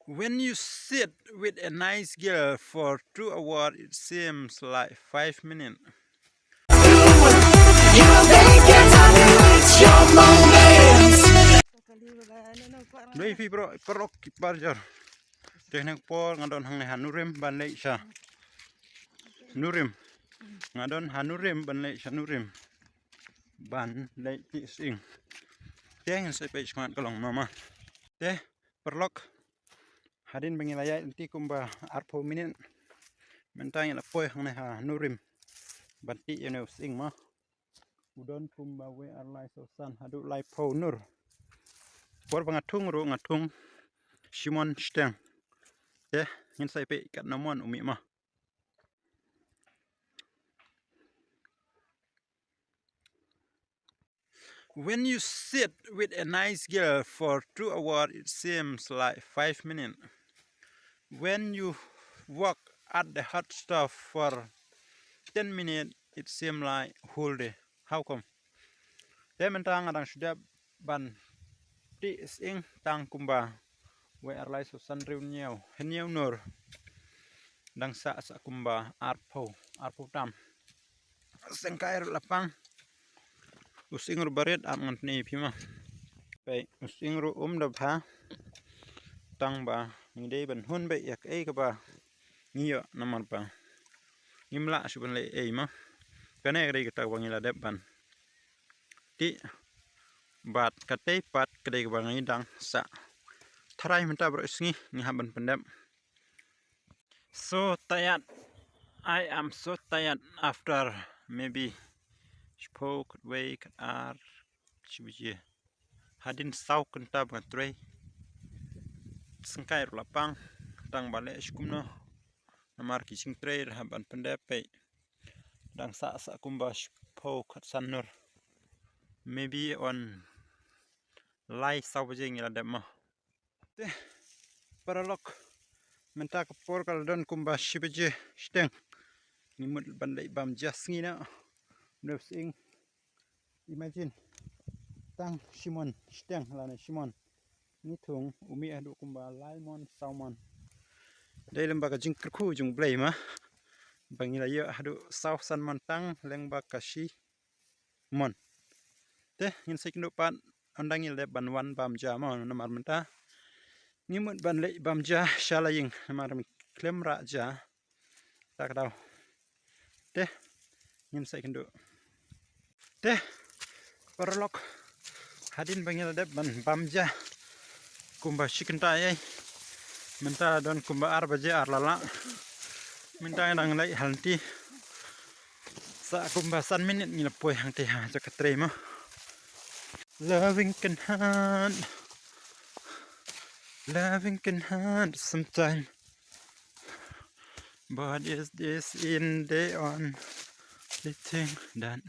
When you sit with a nice girl for 2 hours, it seems like 5 minutes. Doi pi bro perok kiparjar. Teknik por ngadon hang ne hanurim ban lei sha. Nurim. Ngadon hanurim ban lei sha nurim. Ban lei ti sing. Teng sai pe chman kalong mama. Te perlok hadin bangilaya inti kumba arpo minin. Mentang la poi hang ne hanurim. Ban ti yene sing ma. Udon kumba we arlai sosan hadu lai po nur. Por bangatung ro ngatung Simon Steng. Ngin sai pe kat namon umi ma. When you sit with a nice girl for 2 hours, it seems like 5 minutes. When you work at the hot stove for 10 minutes, it seems like whole day. How come? Mentang adang sudah ban ti sing tang kumba we arlai sosan riu niau heniau nur dang sa kumba arpo tam sengkai lapang using ru baret am ngantni phima pe using ru da pha tang ba ngidei ban hun be yak ei ka ba ngiyo namar pa ngimla suban le ei ma kane gre ka ba ngila dep ban ti bat katei pat kade ba ngai dang sa Tharai minta bro isngi ngaban pendam. So tired. I am so tired after maybe spoke wake ar chibije. Hadin sau kenta bantrei. Sengkai lapang tang bale skumno. Namar kicing trei haban pendam pe. Dang sa kumba spoke sanur. Maybe on lai sau baje ngila dema. Paralok menta kapor kal don kumba shibeje steng nimut bandai bam jasngi na sing imagine tang Simon steng lana Simon ni thung umi adu kumba laimon salmon dai lembaga jingkrku jung blai ma bangila yo adu sau salmon tang lengba kashi mon te ngin sekndo pan andangil de banwan bam jama namar menta Ngimut ban lei bamja shalaying namar klem raja tak daw te ngin sai kendo te parlok hadin bangil de ban bamja kumba shikenta ai menta don kumba ar baje ar lala minta dang lei halti sa kumba san minute ngila poi hang te ha jakatre ma Loving can hurt sometimes, but is this in the only thing that